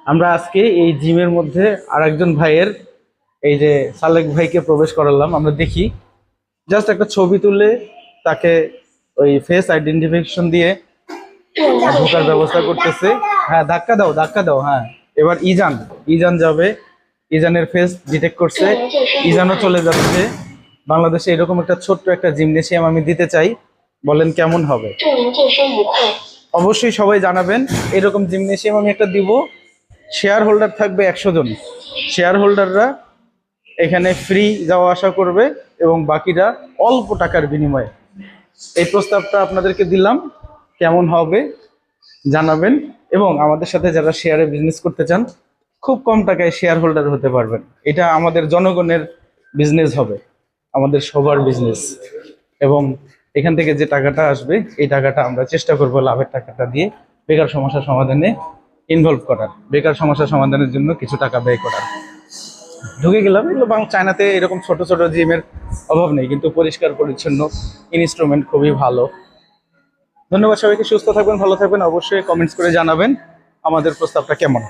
আমরা আজকে এই জিমের মধ্যে আরেকজন ভাইয়ের এই যে সালেক ভাইকে প্রবেশ করালাম। আমরা দেখি জাস্ট একটা ছবি তুলে তাকে ওই ফেস আইডেন্টিফিকেশন দিয়ে ঢোকার ব্যবস্থা করতেছে। হ্যাঁ, ধাক্কা দাও ধাক্কা দাও। হ্যাঁ, এবার ইজান ইজান যাবে। ইজানের ফেস ডিটেক্ট করছে, ইজানও চলে যাচ্ছে। বাংলাদেশে এরকম একটা ছোট্ট একটা জিমনেসিয়াম আমি দিতে চাই, বলেন কেমন হবে? অবশ্যই সবাই জানাবেন। এরকম জিমনেসিয়াম আমি একটা দিব। শেয়ার হোল্ডার থাকবে 100 জন। শেয়ার হোল্ডাররা এখানে ফ্রি যাওয়া আসা করবে এবং বাকিরা অল্প টাকার বিনিময়ে। এই প্রস্তাবটা আপনাদেরকে দিলাম, কেমন হবে জানাবেন। এবং আমাদের সাথে যারা শেয়ারে বিজনেস করতে চান, খুব কম টাকায় শেয়ার হোল্ডার হতে পারবেন। এটা আমাদের জনগণের বিজনেস হবে, আমাদের সবার বিজনেস। এবং এখান থেকে যে টাকাটা আসবে, এই টাকাটা আমরা চেষ্টা করব লাভের টাকাটা দিয়ে বেকার সমস্যা সমাধানে ইনভলভ করার, বেকার সমস্যা সমাধানের জন্য কিছু টাকা ব্যয় করার। ঢুকে গেলাম। এগুলো চায়নাতে এরকম ছোট ছোট জিমের অভাব নেই, কিন্তু পরিষ্কার পরিচ্ছন্ন, ইনস্ট্রুমেন্ট খুবই ভালো। ধন্যবাদ সবাইকে। সুস্থ থাকবেন, ভালো থাকবেন। অবশ্যই কমেন্টস করে জানাবেন আমাদের প্রস্তাবটা কেমন।